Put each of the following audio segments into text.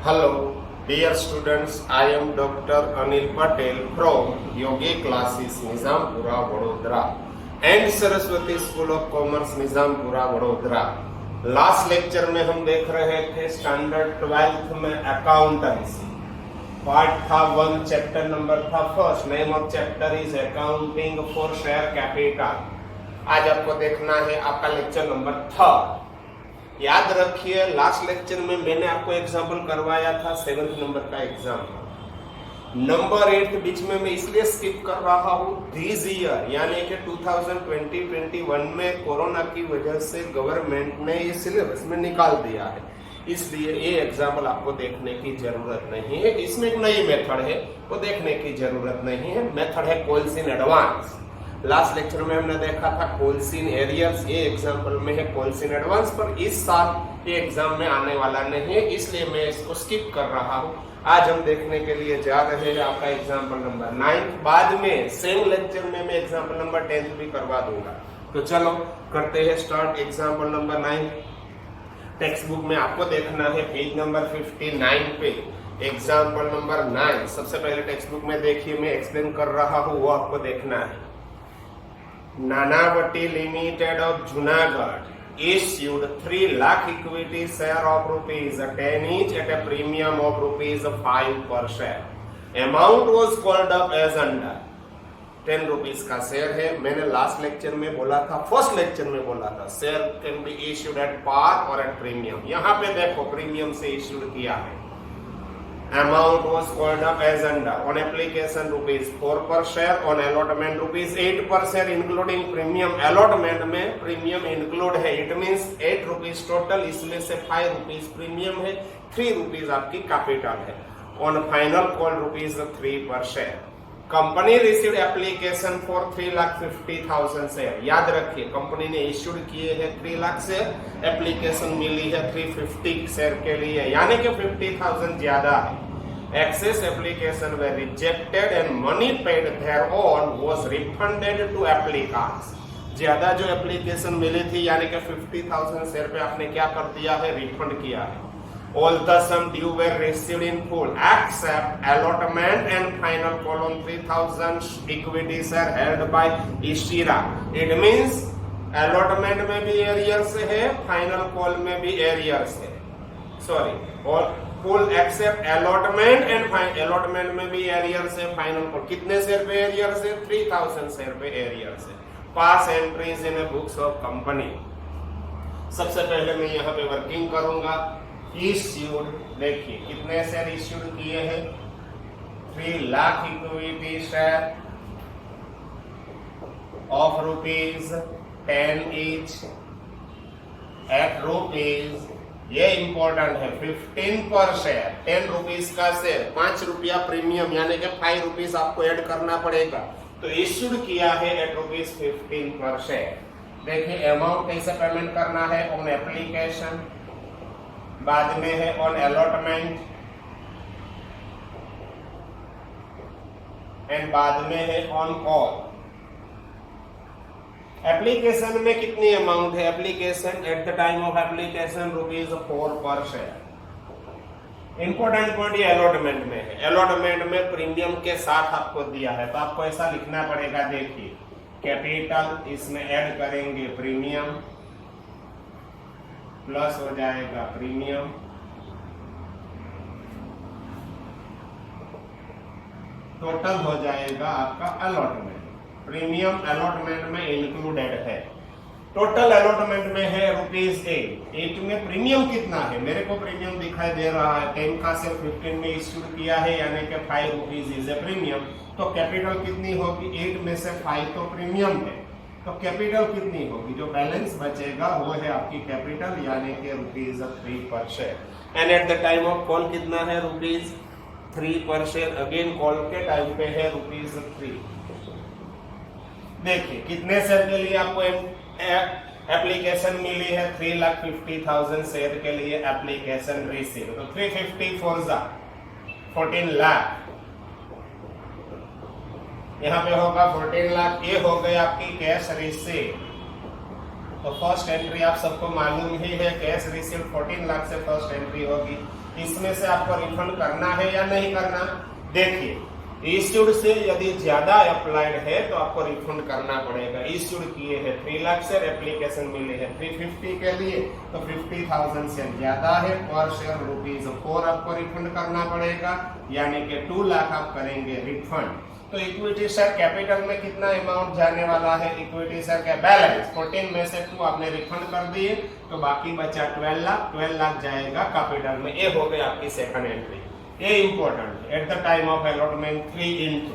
Hello, dear students. I am Dr. Anil Patel from Yogi Classes, Nizampura, Vadodara, and Saraswati School of Commerce, Nizampura, Vadodara. Last lecture में हम देख रहे थे standard 12th में accountancy part था 1, chapter number था first. Name of chapter is accounting for share capital. आज आपको देखना है आपका लेक्चर नंबर 3। याद रखिए लास्ट लेक्चर में मैंने आपको एग्जाम्पल करवाया था 7th नंबर का एग्जाम्पल। नंबर 8 बीच में मैं इसलिए स्किप कर रहा हूँ, दिस ईयर यानी कि 2020-21 में कोरोना की वजह से गवर्नमेंट ने ये सिलेबस में निकाल दिया है, इसलिए ये एग्जाम्पल आपको देखने की जरूरत नहीं है। इसमें एक नई मेथड है, वो देखने की जरूरत नहीं है। मेथड है कोल्सिन एडवांस। लास्ट लेक्चर में हमने देखा था कोल्सिन एरियर्स, ये एग्जाम्पल में है कोल्सिन एडवांस, पर इस साल ये एग्जाम में आने वाला नहीं है, इसलिए मैं इसको स्किप कर रहा हूँ। आज हम देखने के लिए जा रहे हैं आपका एग्जाम्पल नंबर 9। बाद में सेम लेक्चर में मैं एग्जाम्पल नंबर 10 भी करवा दूंगा। तो चलो करते हैं start example number 9। Text book में आपको देखना है पेज नंबर 59 पे एग्जाम्पल नंबर 9। सबसे पहले टेक्स्ट बुक में देखिए, मैं एक्सप्लेन कर रहा हूँ, वो आपको देखना है। Nanavati limited of Junagadh issued 3 lakh equity share of rupees 10 each at a premium of rupees 5 per share. Amount was called up as under 10 rupees का शेयर है। मैंने लास्ट लेक्चर में बोला था, फर्स्ट लेक्चर में बोला था, share can be issued at par और एट प्रीमियम। यहाँ पे देखो प्रीमियम से इश्यूड किया है। Amount was called up as under on application rupees 4 per share, on allotment rupees 8 per share including premium। allotment में प्रीमियम इंक्लूड है, it means 8 rupees total, इसमें से 5 रुपीज प्रीमियम है, 3 रुपीज आपकी कैपिटल है। on final call rupees 3 per share। Company received application for 3,50,000 share. याद रखिए company ने इश्यूड किए हैं 3 लाख शेयर, एप्लीकेशन मिली है 350 शेयर के लिए, यानी कि 50,000 ज्यादा है। Excess application were rejected and money paid thereon was refunded to applicants। ज्यादा जो एप्लीकेशन मिली थी यानी कि 50,000 शेयर पे आपने क्या कर दिया है, रिफंड किया है। All the sum due were received in full except allotment and final call on 3,000 equity share held by Ishira। It means allotment में भी एरियर्स है, फाइनल कॉल में भी एरियर्स है। सॉरी, और full accept allotment and allotment में भी arrears है, फाइनल कॉल कितने शेयर पे एरियर्स है, 3,000 शेयर पे एरियर्स है। Pass entries in books of company. सबसे पहले मैं यहाँ पे वर्किंग करूंगा। इश्यूड, देखिए कितने शेयर इश्यूड किए हैं, 3 lakh equity share of rupees 10 each eight rupees, ये इंपॉर्टेंट है, 15 पर शेयर। 10 रुपीज का शेयर, 5 रुपया प्रीमियम यानी कि 5 रुपीज आपको ऐड करना पड़ेगा। तो इश्यूड किया है एट रुपीज 15 पर शेयर। देखिए अमाउंट कैसे पेमेंट करना है, ऑन एप्लीकेशन, बाद में है ऑन अलॉटमेंट एंड बाद में है ऑन कॉल। एप्लीकेशन में कितनी अमाउंट है, application at the time of application rupees 4 पर शेयर। इंपॉर्टेंट पॉइंट ये अलॉटमेंट में है। अलॉटमेंट में प्रीमियम के साथ आपको दिया है, तो आपको ऐसा लिखना पड़ेगा। देखिए कैपिटल इसमें ऐड करेंगे प्रीमियम, प्लस हो जाएगा प्रीमियम, टोटल हो जाएगा आपका अलॉटमेंट। प्रीमियम अलॉटमेंट में इंक्लूडेड है। टोटल अलॉटमेंट में है रुपीज 8 में प्रीमियम कितना है, मेरे को प्रीमियम दिखाई दे रहा है 10 का से 15 में इश्यू किया है, यानी कि 5 रुपीज इज ए प्रीमियम। तो कैपिटल कितनी होगी, 8 में से 5 तो प्रीमियम है, तो कैपिटल कितनी होगी, जो बैलेंस बचेगा वो है आपकी कैपिटल, यानी कि रुपीज 3 पर share. And eight the time of call कितना है, रुपीज 3 पर शेयर। अगेन कॉल के टाइम पे है रुपीज 3। देखिए कितने शेयर के लिए आपको एप्लीकेशन मिली है, 3,50,000 शेयर के लिए एप्लीकेशन रिसीव। तो 350 फोर 14 लाख, यहाँ पे होगा 14 लाख। ये हो गई आपकी कैश रिसीव। तो फर्स्ट एंट्री आप सबको मालूम ही है, कैश रिसीव 14 लाख से फर्स्ट एंट्री होगी। इसमें से आपको रिफंड करना है या नहीं करना। देखिए, इश्यूड से यदि ज्यादा अप्लाइड है तो आपको रिफंड करना पड़ेगा। इश्यूड किए हैं 3 लाख शेयर, एप्लीकेशन मिले है 350 के लिए, तो 50,000 शेयर ज्यादा है, पर शेयर ₹4 आपको रिफंड करना पड़ेगा, यानी कि 2 लाख आप करेंगे रिफंड। तो इक्विटी शेयर कैपिटल में कितना अमाउंट जाने वाला है, इक्विटी शेयर का बैलेंस 14 में से 2 आपने रिफंड कर दिए, तो बाकी बचा 12 लाख जाएगा कैपिटल में। ये हो गई आपकी सेकंड एंट्री। ये important, eight the time of allotment 3 into,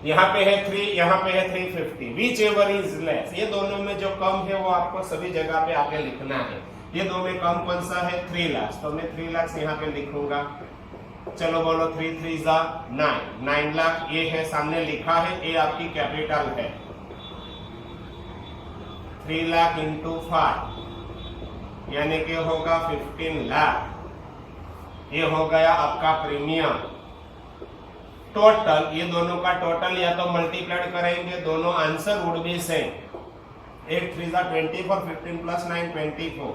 यहाँ पे है 3, यहाँ पे है 350, विच एवर इज लेस। ये दोनों में जो कम है वो आपको सभी जगह पे आके लिखना है। ये दो में कम कौन सा है, 3 लाख, तो मैं 3 लाख यहाँ पे लिखूंगा। चलो बोलो 3 3 9, 9 लाख ये है, सामने लिखा है, ये आपकी कैपिटल है। 3 लाख इंटू 5 यानी कि होगा 15 लाख। ये हो गया आपका प्रीमियम। टोटल, ये दोनों का टोटल या तो मल्टीप्लाइड करेंगे, दोनों answer would be same. 8 3 24, 15 plus 9 24,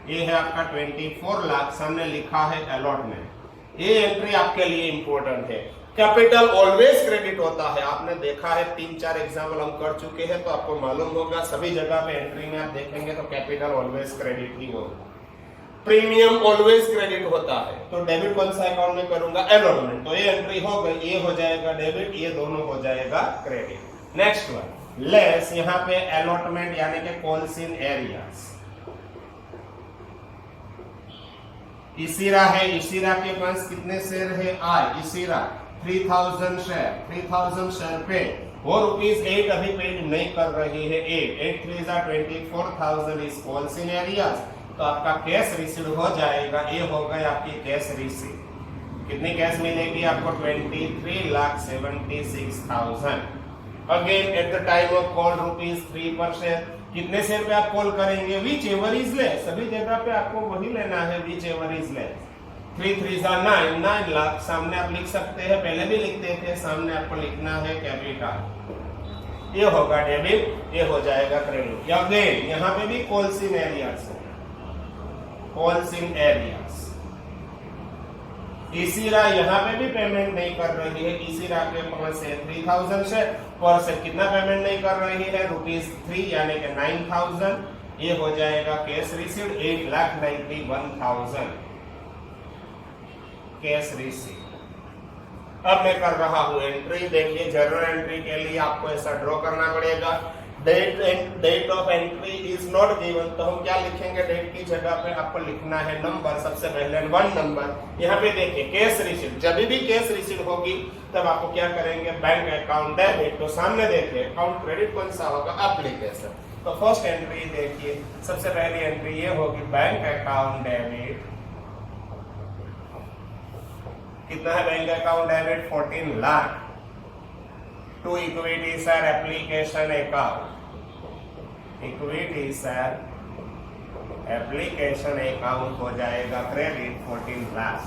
ये है आपका 24 लाख, सामने लिखा है अलॉटमेंट। ये एंट्री आपके लिए इंपॉर्टेंट है। कैपिटल ऑलवेज क्रेडिट होता है, आपने देखा है 3-4 एग्जाम्पल हम कर चुके हैं, तो आपको मालूम होगा सभी जगह पे एंट्री में आप देखेंगे तो कैपिटल ऑलवेज क्रेडिट ही होगा। प्रीमियम ऑलवेज क्रेडिट होता है, तो डेबिट कौन सा अकाउंट में करूंगा, अलॉटमेंट, तो ये एंट्री हो गई, ये हो जाएगा डेबिट, ये दोनों हो जाएगा क्रेडिट। नेक्स्ट वन, लेस, यहाँ पे अलॉटमेंट यानी कि कॉल्स इन एरियाज। इसीरा है, इसीरा के पास कितने शेयर है, इसीरा 3000 शेयर, 3000 शेयर पे वो ₹8 अभी पेड नहीं कर रही है। 8 3 24,000 इज कॉल्स इन एरियाज, तो आपका कैश रिसीव हो जाएगा। ये हो गई आपकी कैश रिसीव। कितनी कैश मिलेगी आपको, 23,76,000। Again eight the time of call ₹3 पर शेयर। कितने शेयर पे आप कॉल करेंगे, विच एवर इज लेस, सभी जगह पे आपको वही लेना है, which ever is less. 3 3 9 lakh, सामने आप लिख सकते हैं, पहले भी लिखते थे, सामने आपको लिखना है कैपिटल। ये होगा डेबिट, ये हो जाएगा क्रेडिट। अगेन यहाँ पे भी calls in arrears, calls in arrears. इसीरा यहाँ पे भी पेमेंट नहीं कर रही है, इसीरा के पास है 3000 शेयर, पर से कितना पेमेंट नहीं कर रही है, ₹3 यानी कि 9000। ये हो जाएगा कैश रिसीव्ड 8,91,000 कैश रिसीव। अब मैं कर रहा हूं एंट्री। देखिए, जर्नल एंट्री के लिए आपको ऐसा ड्रॉ करना पड़ेगा। Date of entry is not given, तो हम क्या लिखेंगे, डेट की जगह पे आपको लिखना है नंबर, सबसे पहले 1 नंबर। यहाँ पे देखिए कैश रिसीव, जब भी कैश रिसीव होगी तब आपको क्या करेंगे, बैंक अकाउंट डेबिट, तो सामने देखिए अकाउंट क्रेडिट कौन सा होगा, एप्लीकेशन। तो फर्स्ट एंट्री देखिए, सबसे पहली एंट्री ये होगी बैंक अकाउंट डेबिट। कितना है bank account debit, 14 lakh. To equity share application account, equity share application account हो जाएगा क्रेडिट 14 लाख।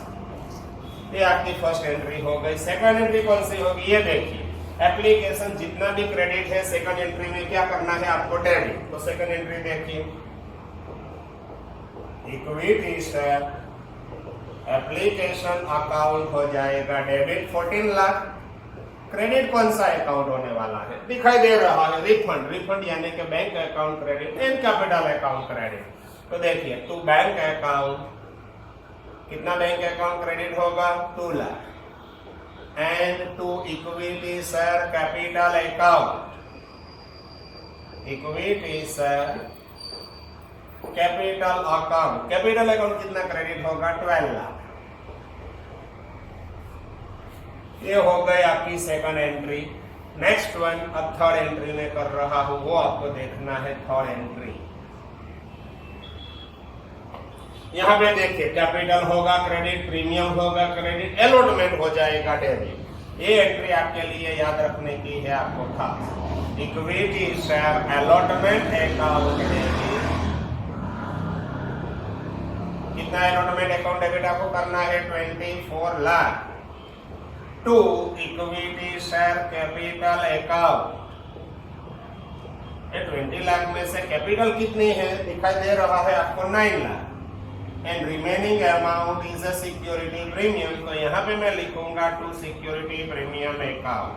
ये आपकी फर्स्ट एंट्री हो गई। सेकंड एंट्री कौन सी होगी, ये देखिए, एप्लीकेशन जितना भी क्रेडिट है सेकंड एंट्री में क्या करना है आपको, डेबिट। तो सेकंड एंट्री देखिए, इक्विटी शेयर एप्लीकेशन अकाउंट हो जाएगा डेबिट 14 लाख। क्रेडिट कौन सा अकाउंट होने वाला है, दिखाई दे रहा है, रिफंड। रिफंड यानी कि bank account credit and capital account credit. तो देखिए, टू बैंक अकाउंट, कितना बैंक अकाउंट क्रेडिट होगा, 2 lakh. And to equity share capital account, equity share capital account, capital account कितना क्रेडिट होगा, 12 लाख। ये हो गई आपकी सेकंड एंट्री। नेक्स्ट वन, अब थर्ड एंट्री में कर रहा हूं, वो आपको देखना है थर्ड एंट्री। यहाँ पे देखिए, कैपिटल होगा क्रेडिट, प्रीमियम होगा क्रेडिट, अलॉटमेंट हो जाएगा डेबिट। ये एंट्री आपके लिए याद रखने की है आपको खास। Equity share allotment account debit, कितना अलॉटमेंट अकाउंट डेबिट आपको करना है, 24 lakh. To equity share capital account, 20 lakh में से कैपिटल कितनी है, दिखाई दे रहा है आपको 9 lakh. And remaining amount is a security premium. तो यहाँ पे मैं लिखूंगा to security premium account.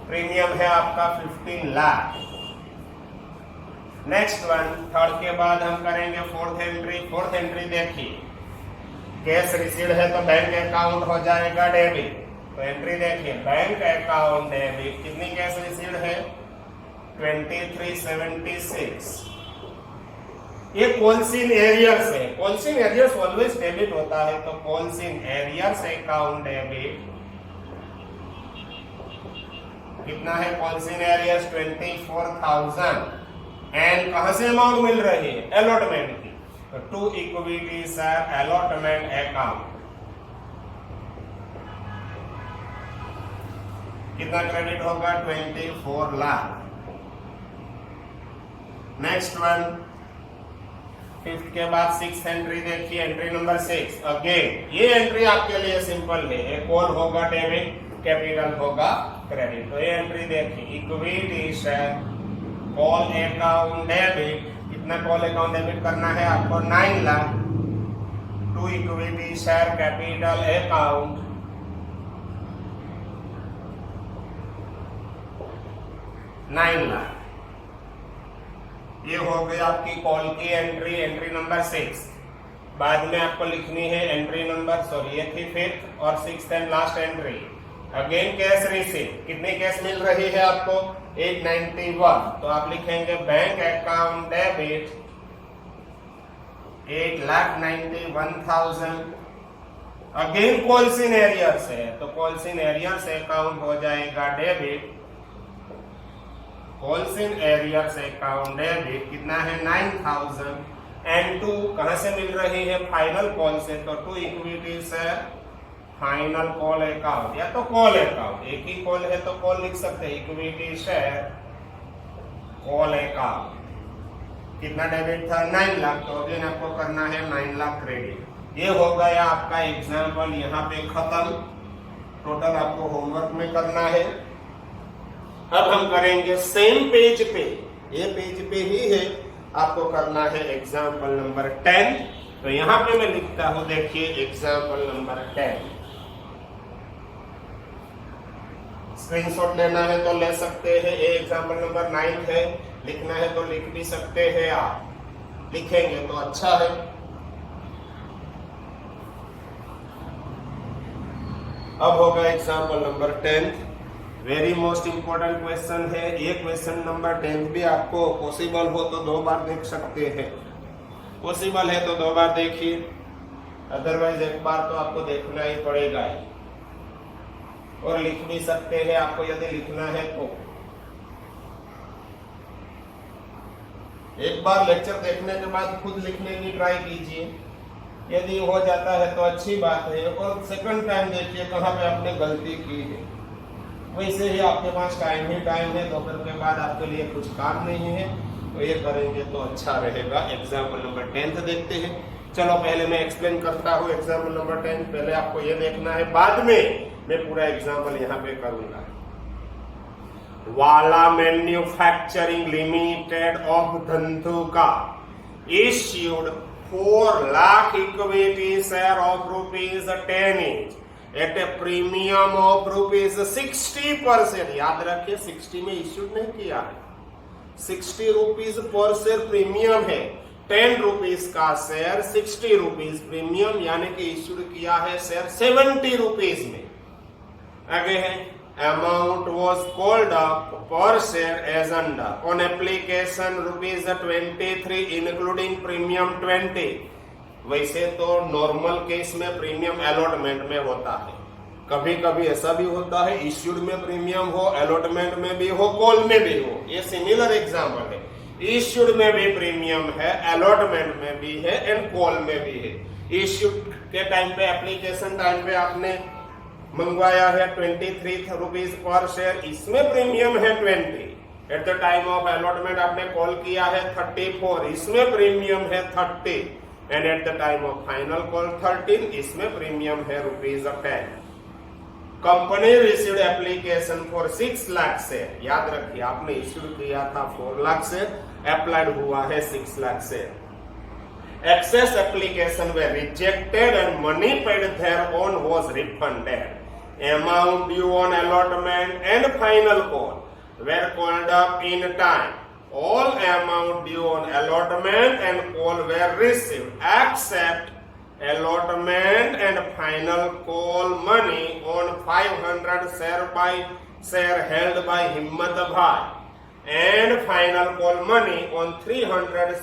Premium है आपका 15 लाख। नेक्स्ट वन, थर्ड के बाद हम करेंगे फोर्थ एंट्री। फोर्थ एंट्री देखिए, कैश रिसीव्ड है तो बैंक अकाउंट हो जाएगा डेबिट। तो एंट्री देखिए, बैंक अकाउंट डेबिट, कितनी कैश रिसीव्ड है 2376। ये कॉल्स-इन एरियर्स है। कॉल्स-इन एरियर्स ऑलवेज डेबिट होता है, तो कॉल्स-इन एरियर्स अकाउंट डेबिट कितना है, कॉल्स-इन एरियर्स 24,000। एंड कहां से अमाउंट मिल रही है, अलॉटमेंट की, तो to equity share allotment account. कितना क्रेडिट होगा 24 लाख। नेक्स्ट वन, फिफ्थ के बाद सिक्स एंट्री देखिए, एंट्री नंबर 6। अगेन ये एंट्री आपके लिए सिंपल है, एक कॉल होगा डेबिट, कैपिटल होगा क्रेडिट। तो ये एंट्री देखिए, equity share call account debit, कितना कॉल अकाउंट डेबिट करना है आपको 9 lakh. To equity share capital account 9 lakh. ये हो गई आपकी कॉल की एंट्री, एंट्री नंबर 6। बाद में आपको लिखनी है एंट्री नंबर, सॉरी ये थी फिफ्थ और sixth and last entry. Again cash receive, कितनी कैश मिल रही है आपको 891। तो आप लिखेंगे bank account debit 8,91,000। Again calls in arrears है, तो कॉल्स-इन एरियर्स अकाउंट हो जाएगा debit. Calls in arrears account debit कितना है 9,000। एंड टू कहां से मिल रही है, फाइनल कॉल से, तो टू इक्विटी से फाइनल कॉल अकाउंट या तो कॉल अकाउंट, एक ही कॉल है तो कॉल लिख सकते हैं, इक्विटी शेयर कॉल अकाउंट। कितना डेबिट था 9 लाख, तो अगेन आपको करना है 9 लाख क्रेडिट। ये हो गया आपका एग्जाम्पल यहाँ पे खत्म। टोटल आपको होमवर्क में करना है। अब हम करेंगे सेम पेज पे, ये पेज पे ही है, आपको करना है एग्जाम्पल नंबर 10। तो यहाँ पे मैं लिखता हूं, देखिए एग्जाम्पल नंबर 10। स्क्रीनशॉट लेना है तो ले सकते हैं, ये एग्जाम्पल नंबर 9 है, लिखना है तो लिख भी सकते हैं आप, लिखेंगे तो अच्छा है। अब होगा example number 10, very most important question है। ये क्वेश्चन नंबर 10 भी आपको पॉसिबल हो तो 2 बार देख सकते हैं, पॉसिबल है तो 2 बार देखिए, अदरवाइज एक बार तो आपको देखना ही पड़ेगा ही। और लिख भी सकते हैं आपको यदि लिखना है तो। एक बार लेक्चर देखने के बाद खुद लिखने की ट्राई कीजिए, यदि हो जाता है तो अच्छी बात है, और सेकंड टाइम देखिए कहाँ पे आपने गलती की है। वैसे ही आपके पास टाइम ही टाइम है, दोपहर के बाद आपके लिए कुछ काम नहीं है, तो ये करेंगे तो अच्छा रहेगा। एग्जाम्पल नंबर 10 देखते हैं। चलो पहले मैं एक्सप्लेन करता हूँ एग्जाम्पल नंबर 10। पहले आपको ये देखना है, बाद में मैं पूरा एग्जाम्पल यहाँ पे करूंगा। वाला manufacturing limited of Dhandhuka issued 4 lakh equity share of ₹10 each at a premium of ₹60%। याद रखिए 60 में इश्यूड नहीं किया है, 60 रुपीज पर शेयर प्रीमियम है। 10 रुपीज का शेयर 60 रुपीज प्रीमियम, यानी कि इश्यूड किया है शेयर 70 रुपीज में। आगे है amount was called up per share as under on application ₹23 including premium 20। वैसे तो नॉर्मल केस में प्रीमियम अलॉटमेंट में होता है, कभी कभी ऐसा भी होता है इश्यूड में प्रीमियम हो, अलॉटमेंट में भी हो, कॉल में भी हो। ये सिमिलर एग्जांपल है, इश्यूड में भी प्रीमियम है, अलॉटमेंट में भी है एंड कॉल में भी है। इश्यूड के टाइम पे, एप्लीकेशन टाइम पे आपने मंगवाया है 23 रुपीज पर शेयर, इसमें प्रीमियम है 20। Eight the time of allotment आपने कॉल किया है 34, इसमें प्रीमियम है 30। And eight the time of final call 13, इसमें प्रीमियम है ₹10। Company received application for 6 lakh share. याद रखिए आपने इश्यू किया था 4 लाख शेयर, अप्लाइड हुआ है 6 lakh share. excess application were rejected and money paid thereon was refunded. Amount due on allotment and final call were called up in time. All amount due on allotment and call were received except allotment and final call money on 500 share held by Himmat Bhai and final call money on 300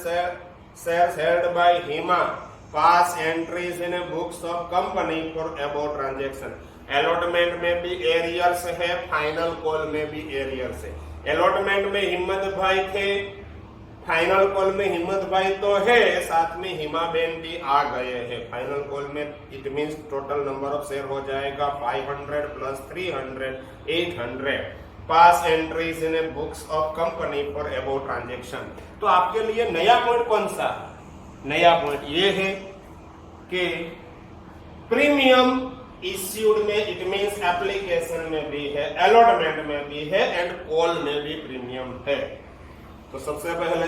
shares held by Hima. Pass entries in a books of company for above transaction. Allotment में भी arrears है, final call में भी arrears है. Allotment में हिम्मत भाई थे, फाइनल कॉल में हिम्मत भाई तो है, साथ में हिमा बेन भी आ गए हैं. फाइनल कॉल में it means total number of share हो जाएगा 500 plus 300 800. Pass entries in books of company for above transaction. तो आपके लिए नया पॉइंट कौन सा? नया पॉइंट ये है कि प्रीमियम इश्यूड में इट मींस एप्लीकेशन में भी है, अलॉटमेंट में भी है एंड कॉल में भी प्रीमियम है. तो सबसे पहले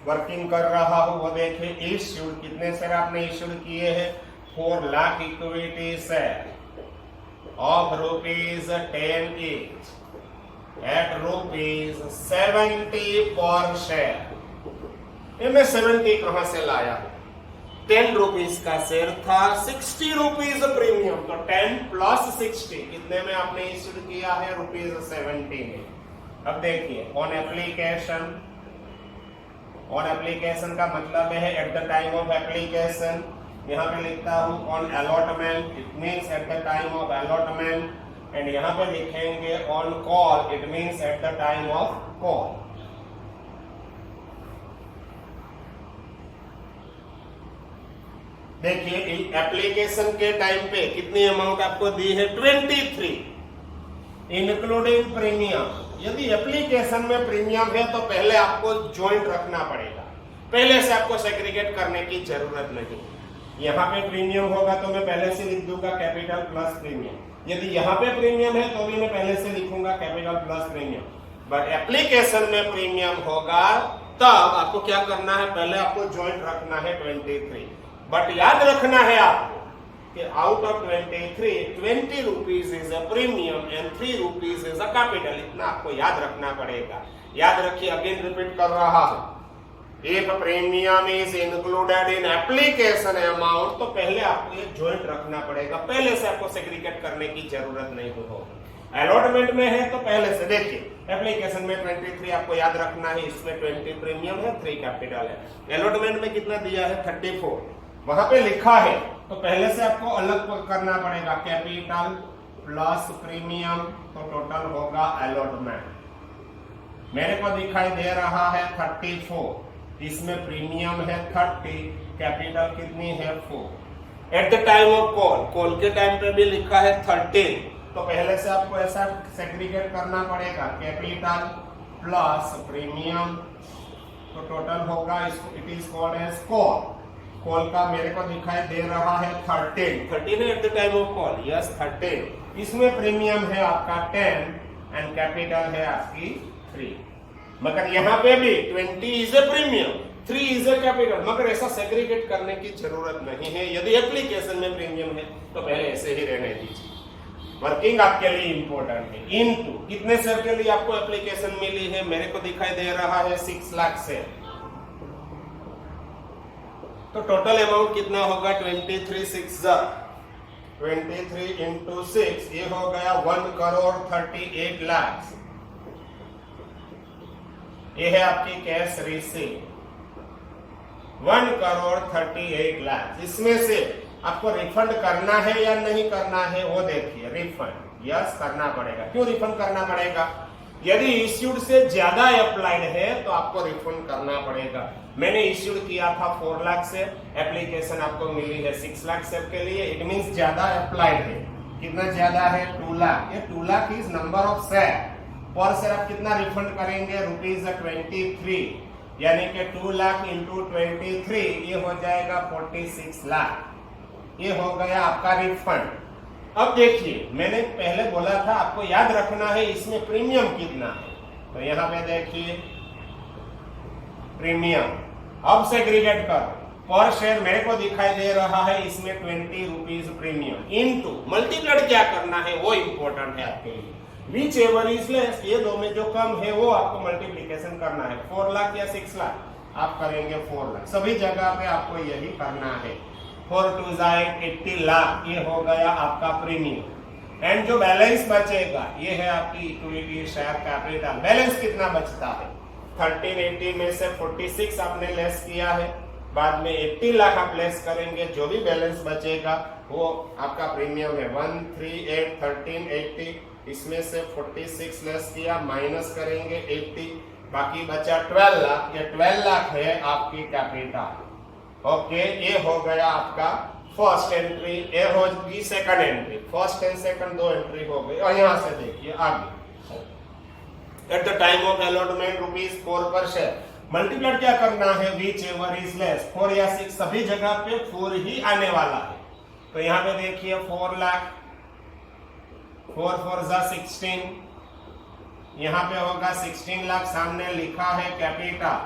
वर्किंग कर रहा हूं वो देखे. इश्यूड कितने शेयर आपने इश्यूड किए हैं? 4 lakh equity share of ₹10 each at ₹70 पर शेयर. मैं 70 कहां से लाया? 10 रुपीज का शेयर था, 60 रुपीज प्रीमियम. तो 10 प्लस 60 कितने में आपने इश्यू किया है? ₹70 में. अब देखिए ऑन एप्लीकेशन का मतलब है eight the time of application. यहाँ पे लिखता हूँ on allotment, it means eight the time of allotment. And यहाँ पे लिखेंगे on call, it means eight the time of call. देखिए एप्लीकेशन के टाइम पे कितनी अमाउंट आपको दी है? 23 इंक्लूडिंग प्रीमियम. यदि एप्लीकेशन में प्रीमियम है तो पहले आपको ज्वाइंट रखना पड़ेगा, पहले से आपको सेग्रीगेट करने की जरूरत नहीं. यहाँ पे प्रीमियम होगा तो मैं पहले से लिख दूंगा कैपिटल प्लस प्रीमियम. यदि यहाँ पे प्रीमियम है तो भी मैं पहले से लिखूंगा capital plus premium. But application में प्रीमियम होगा तब आपको क्या करना है? पहले आपको ज्वाइंट रखना है 23. बट याद रखना है आपको कि out of 23 20 rupees is a premium and 3 rupees is a capital. इतना आपको याद रखना पड़ेगा. याद रखिए, अगेन रिपीट कर रहा हूं. If premium is included in application amount तो पहले आपको ये ज्वाइंट रखना पड़ेगा, पहले से आपको सेग्रीगेट करने की जरूरत नहीं होगी. अलॉटमेंट में है तो पहले से देखिए एप्लीकेशन में 23 आपको याद रखना है, इसमें 20 प्रीमियम है, 3 कैपिटल है. अलॉटमेंट में कितना दिया है? 34 वहां पे लिखा है तो पहले से आपको अलग करना पड़ेगा. कैपिटल प्लस प्रीमियम तो टोटल होगा अलॉटमेंट. मेरे को दिखाई दे रहा है 34, इसमें प्रीमियम है 30, कैपिटल कितनी है 4. Eight the time of call के टाइम पे भी लिखा है 13, तो पहले से आपको ऐसा सेग्रीगेट करना पड़ेगा. कैपिटल प्लस प्रीमियम तो टोटल होगा, इसको it is called as call. Call का मेरे को दिखाई दे रहा है 13 at the time of call. Yes 13. इसमें प्रीमियम है आपका 10 एंड कैपिटल है आपकी 3. मगर यहाँ पे भी 20 is a premium, 3 is a capital. मगर ऐसा सेग्रीगेट करने की जरूरत नहीं है. यदि एप्लीकेशन में प्रीमियम है तो पहले ऐसे ही रहने दीजिए. वर्किंग आपके लिए इंपॉर्टेंट है. इनटू कितने शेयर के लिए आपको एप्लीकेशन मिली है? मेरे को दिखाई दे रहा है 6 लाख शेयर. तो टोटल अमाउंट कितना होगा? 23 इंटू 6 ये हो गया 1,38 लाख. ये है आपकी कैश रिसीव 1,38 लाख. इसमें से आपको रिफंड करना है या नहीं करना है वो देखिए. रिफंड यस करना पड़ेगा. क्यों रिफंड करना पड़ेगा? यदि इश्यूड से ज्यादा अप्लाइड है तो आपको रिफंड करना पड़ेगा. मैंने इश्यूड किया था 4 लाख से, एप्लीकेशन आपको मिली है 6 लाख शेयर के लिए. इट मींस ज्यादा अप्लाइड है. कितना ज्यादा है? 2 लाख. ये 2 lakh is number of share. पर शेयर आप कितना रिफंड करेंगे? ₹23, यानी कि 2 लाख इंटू 23 ये हो जाएगा 46 लाख. ये हो गया आपका रिफंड. अब देखिए मैंने पहले बोला था आपको याद रखना है इसमें प्रीमियम कितना है. तो यहाँ पे देखिए प्रीमियम. अब सेग्रीगेट कर पर शेयर मेरे को दिखाई दे रहा है इसमें 20 रुपीज प्रीमियम इनटू मल्टीप्लाइड क्या करना है वो इंपॉर्टेंट है आपके लिए। विच एवर इज लेस, ये दो में जो कम है वो आपको मल्टीप्लीकेशन करना है। 4 लाख या 6 लाख आप करेंगे 4 लाख, सभी जगह पे आपको यही करना है। 4 2 80 लाख, ये हो गया आपका प्रीमियम। एंड जो बैलेंस बचेगा ये है आपकी इक्विटी शेयर कैपिटल। बैलेंस कितना बचता है? 1380 में से 46 आपने लेस किया है, बाद में 80 लाख आप लेस करेंगे, जो भी बैलेंस बचेगा वो आपका प्रीमियम है। 138 1380, इसमें से 46 लेस किया, माइनस करेंगे 80, बाकी बचा 12 लाख। ये 12 लाख है आपकी कैपिटल। ओके, ये हो गया आपका फर्स्ट एंट्री, ये होगी second entry. First and second दो एंट्री हो गई। और यहां से देखिए आगे, eight the time of allotment ₹4 पर शेयर, मल्टीप्लाइड क्या करना है? विच एवर इज लेस, 4 या 6 सभी जगह पे 4 ही आने वाला है। तो यहाँ पे देखिए 4 लाख, 4 4 16, यहाँ पे होगा 16 लाख, सामने लिखा है कैपिटल।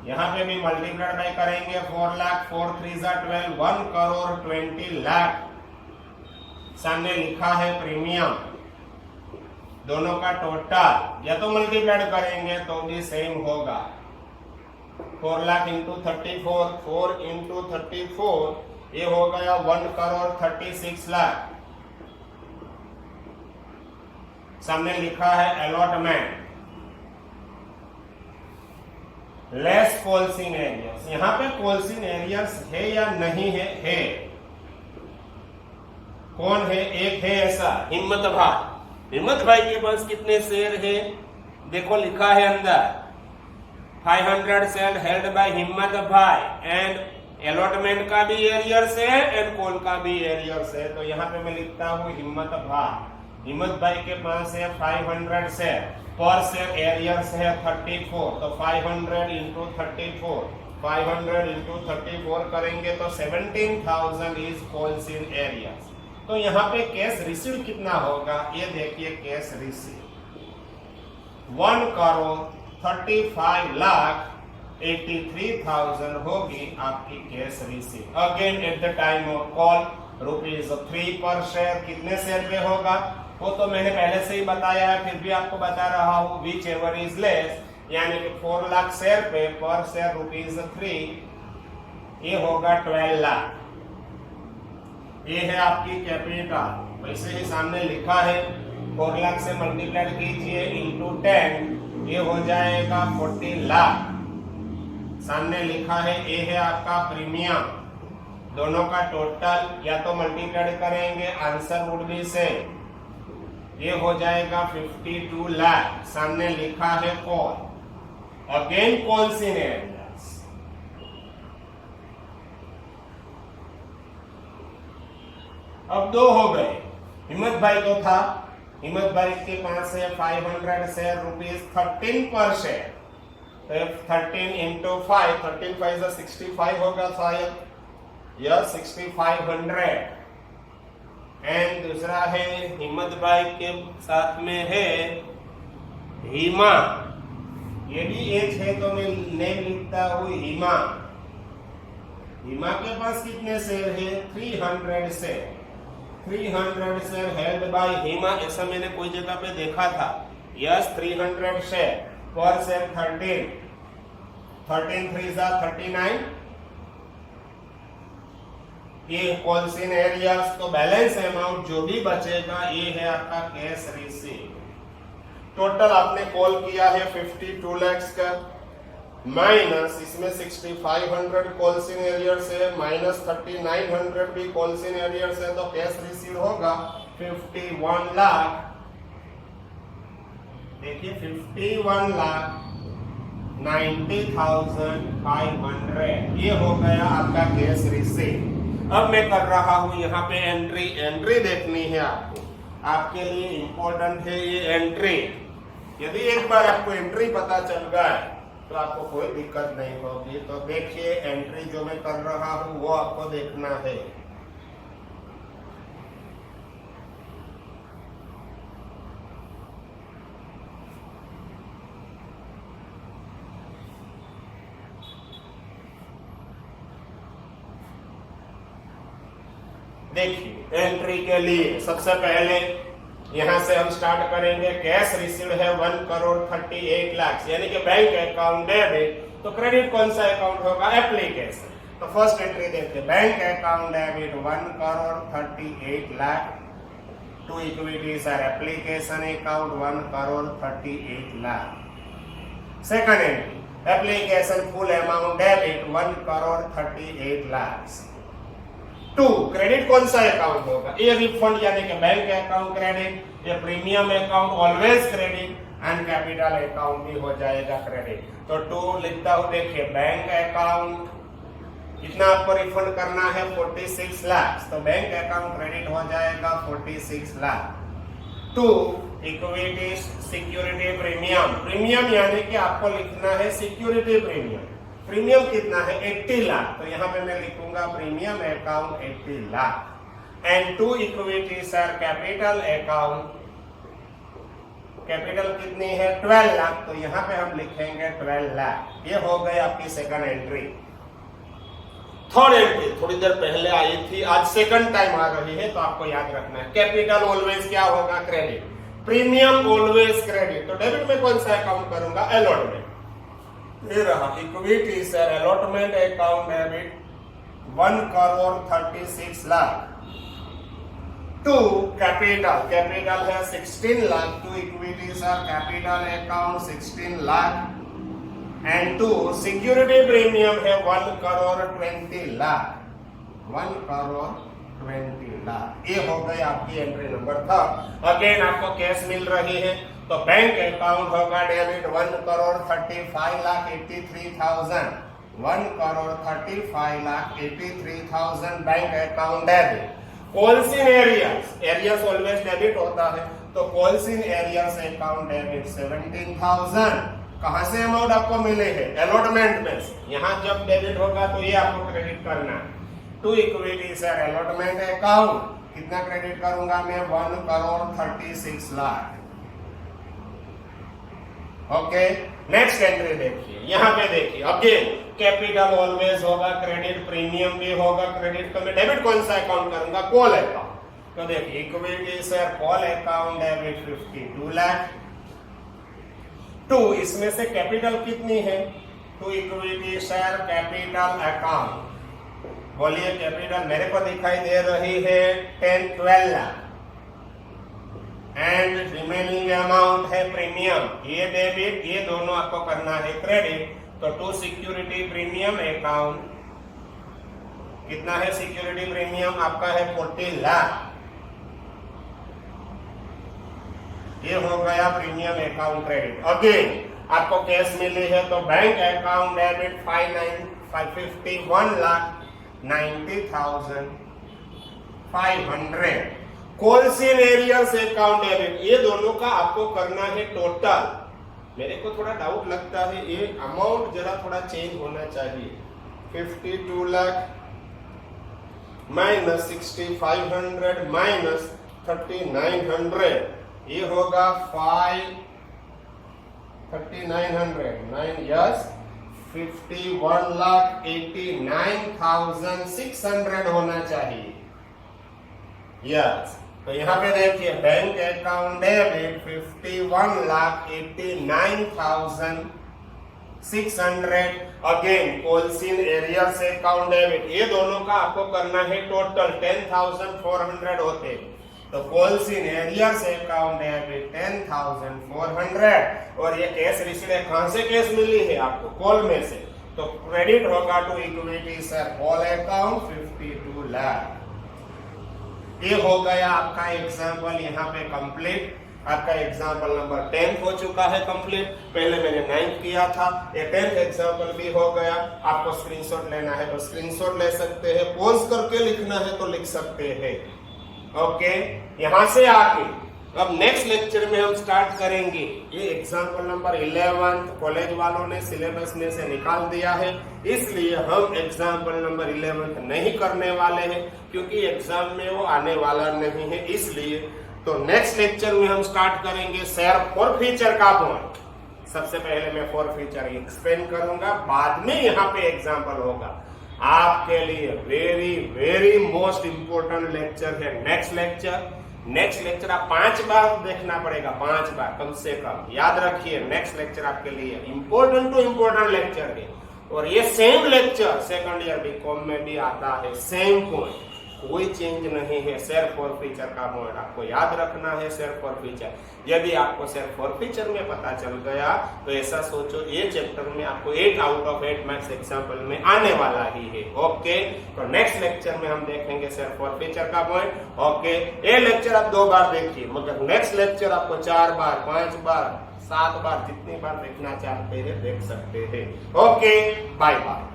यहाँ पे भी मल्टीप्लाइड बाय करेंगे 4 लाख, 4 3 12, 1 करोड़ 20 लाख, सामने लिखा है प्रीमियम। दोनों का टोटल या तो मल्टीप्लाइड करेंगे तो भी सेम होगा। 4 लाख इंटू 34, 4 इंटू 34, ये हो गया 1 करोड़ 36 लाख, सामने लिखा है अलॉटमेंट। लेस कोल्सिन एरियर्स, यहाँ पे कोल्सिन एरियर्स है या नहीं है? है। कौन है? एक है ऐसा, हिम्मत भाई। हिम्मत भाई के पास कितने शेयर है? देखो लिखा है अंदर 500 शेयर हेल्ड बाय हिम्मत भाई, एंड अलॉटमेंट का भी एरियर्स है एंड कॉल का भी एरियर्स है। तो यहाँ पे मैं लिखता हूँ हिम्मत भाई। हिम्मत भाई के पास है 500 शेयर, पर शेयर एरियर्स है 34, तो 500 इंटू 34, 500 इंटू 34 करेंगे तो 17,000 इज कॉल्स इन एरियर्स। तो यहाँ पे कैश रिसीव कितना होगा? ये देखिए कैश रिसीव 1 करोड़ 35 लाख 83,000 होगी आपकी cash receive. Again eight the time of call ₹3 पर शेयर, कितने शेयर पे होगा वो तो मैंने पहले से ही बताया है, फिर भी आपको बता रहा हूँ। विच एवर इज लेस, यानी कि 4 लाख शेयर पे पर शेयर ₹3, ये होगा 12 लाख। ये है आपकी कैपिटल। वैसे ही सामने लिखा है 4 लाख से मल्टीप्लाई कीजिए इंटू 10, ये हो जाएगा 40 लाख। सामने लिखा है ये है आपका प्रीमियम। दोनों का टोटल या तो मल्टीप्लाई करेंगे, आंसर वुड बी से ये हो जाएगा 52 लाख। सामने लिखा है call. Again calls in arrears. अब दो हो गए। हिम्मत भाई तो था, हिम्मत भाई के पास है 500 शेयर ₹13 पर शेयर, तो 13 इंटू 5, 13 5 65 होगा शायद, यह 6500। एंड दूसरा है हिम्मत भाई के साथ में है हिमा, ये भी एच है तो मैं नेम लिखता हूँ हिमा। हिमा के पास कितने शेयर है? 300 शेयर। 300 शेयर हेल्ड बाय हिमा, ऐसा मैंने कोई जगह पे देखा था। यस, 300 शेयर पर शेयर 13 3 39, ये कॉल्स इन एरियर्स। तो बैलेंस अमाउंट जो भी बचेगा ये है आपका कैश रिसीव। टोटल आपने कॉल किया है 52 लाख का, माइनस इसमें 6500 कॉल्स इन एरियर्स है, माइनस 3900 भी कॉल्स इन एरियर्स है, तो कैश रिसीव होगा 51 लाख। देखिए 51 लाख 90,500, ये हो गया आपका कैश रिसीव। अब मैं कर रहा हूं यहाँ पे एंट्री। एंट्री देखनी है आपको, आपके लिए इंपॉर्टेंट है ये एंट्री। यदि एक बार आपको एंट्री पता चल गया तो आपको कोई दिक्कत नहीं होगी। तो देखिए एंट्री जो मैं कर रहा हूं वो आपको देखना है। देखिए एंट्री के लिए सबसे पहले यहां से हम स्टार्ट करेंगे। कैश रिसीव्ड है 1,38,00,000 यानी कि बैंक अकाउंट डेबिट, तो क्रेडिट कौन सा अकाउंट होगा? एप्लीकेशन। तो फर्स्ट एंट्री देखते हैं, bank account debit 1,38,00,000 to equity share application account 1,38,00,000। Second entry, application full amount debit 1,38,00,000 to credit कौन सा अकाउंट होगा? ये रिफंड यानी कि बैंक अकाउंट क्रेडिट, ये premium account always credit and capital account भी हो जाएगा क्रेडिट। तो टू लिखता हूं, देखिए बैंक अकाउंट कितना आपको रिफंड करना है? 46 लाख, तो बैंक अकाउंट क्रेडिट हो जाएगा 46 lakh. To equity security premium, premium यानी कि आपको लिखना है सिक्योरिटी प्रीमियम, प्रीमियम कितना है? 80 लाख, तो यहाँ पे मैं लिखूंगा premium account 80 lakh. And to equity share capital account, capital कितनी है? 12 लाख, तो यहाँ पे हम लिखेंगे 12 लाख। ये हो गई आपकी सेकंड एंट्री। थर्ड एंट्री थोड़ी देर पहले आई थी, आज सेकंड टाइम आ रही है, तो आपको याद रखना है कैपिटल ऑलवेज क्या होगा? Credit, premium always credit. तो डेबिट में कौन सा अकाउंट करूंगा? अलॉटमेंट। ये रहा equity share allotment account debit 1,36 lakh to capital, capital है 16 lakh to equity share capital account 16 lakh and to security premium है 1,20 लाख, 1,20 लाख। ये हो गई आपकी एंट्री नंबर था। अगेन आपको कैश मिल रही है, तो बैंक अकाउंट होगा debit 1,35,83,000, 1,35,83,000 bank account debit. कॉल्सिन arrears, arrears always debit होता है, तो कॉल्सिन एरियर्स अकाउंट डेबिट 17,000। कहां से अमाउंट आपको मिले हैं? अलॉटमेंट में से। यहां जब डेबिट होगा तो ये आपको क्रेडिट करना है। To equity share allotment account कितना क्रेडिट करूंगा मैं? 1,36 लाख। ओके, नेक्स्ट एंट्री देखिए, यहाँ पे देखिए अगेन कैपिटल ऑलवेज होगा क्रेडिट, प्रीमियम भी होगा क्रेडिट। तो मैं डेबिट कौन सा अकाउंट करूंगा? Call account. तो देखिए equity share call account debit 52 lakh to, इसमें से कैपिटल कितनी है? To equity share capital account, बोलिए कैपिटल मेरे को दिखाई दे रही है 10-12 लाख एंड रिमेनिंग अमाउंट है प्रीमियम, ये डेबिट, ये दोनों आपको करना है क्रेडिट। तो टू सिक्योरिटी प्रीमियम अकाउंट कितना है? सिक्योरिटी प्रीमियम आपका है 40 लाख। ये हो गया प्रीमियम अकाउंट क्रेडिट। अगेन आपको कैश मिली है, तो bank account debit 51,90,500। Calls in arrears account debit, ये दोनों का आपको करना है टोटल। मेरे को थोड़ा डाउट लगता है, ये अमाउंट जरा थोड़ा चेंज होना चाहिए। 52 लाख माइनस 6,500 माइनस 3,900, ये होगा 3,900 9 यस 51,89,600 होना चाहिए। यस, तो यहाँ पे देखिए bank account debit 51,89,600। Again calls in arrears account debit, ये दोनों का आपको करना है टोटल 10,400 होते। तो कॉल्सिन एरियर्स अकाउंट डेबिट 10,400 और ये कैश रिसीव्ड है। कहां से कैश मिली है आपको? कॉल में से, तो क्रेडिट होगा to equity share call account 52 lakh. ये हो गया आपका एग्जाम्पल यहाँ पे कंप्लीट। आपका एग्जाम्पल नंबर 10 हो चुका है कंप्लीट। पहले मैंने 9 किया था, ये 10th एग्जाम्पल भी हो गया। आपको स्क्रीनशॉट लेना है तो स्क्रीनशॉट ले सकते हैं, पॉज करके लिखना है तो लिख सकते हैं। ओके, यहां से आके अब नेक्स्ट लेक्चर में हम स्टार्ट करेंगे। ये एग्जाम्पल नंबर 11 कॉलेज वालों ने सिलेबस में से निकाल दिया है, इसलिए हम एग्जाम्पल नंबर 11 नहीं करने वाले हैं, क्योंकि एग्जाम में वो आने वाला नहीं है। इसलिए तो नेक्स्ट लेक्चर में हम स्टार्ट करेंगे शेयर फॉर फीचर का पॉइंट। सबसे पहले मैं फॉर फीचर एक्सप्लेन करूंगा, बाद में यहाँ पे एग्जाम्पल होगा। आपके लिए very very most important lecture है नेक्स्ट लेक्चर। नेक्स्ट लेक्चर आप 5 बार देखना पड़ेगा, 5 बार कम से कम। याद रखिए नेक्स्ट लेक्चर आपके लिए इंपोर्टेंट टू इंपोर्टेंट लेक्चर है। और ये same lecture second year BCom में भी आता है, सेम पॉइंट, कोई चेंज नहीं है। सेल्फ और फीचर का पॉइंट आपको याद रखना है, सेल्फ और फीचर। यदि आपको सेल्फ और फीचर में पता चल गया तो ऐसा सोचो ये चैप्टर में आपको 8 आउट ऑफ 8 मार्क्स एग्जाम्पल में आने वाला ही है। ओके, तो नेक्स्ट लेक्चर में हम देखेंगे सेल्फ और फीचर का पॉइंट। ओके, ये लेक्चर आप 2 बार देखिए, मगर नेक्स्ट लेक्चर आपको 4 बार, 5 बार, 7 बार, जितनी बार देखना चाहते हैं देख सकते हैं। Okay, bye bye.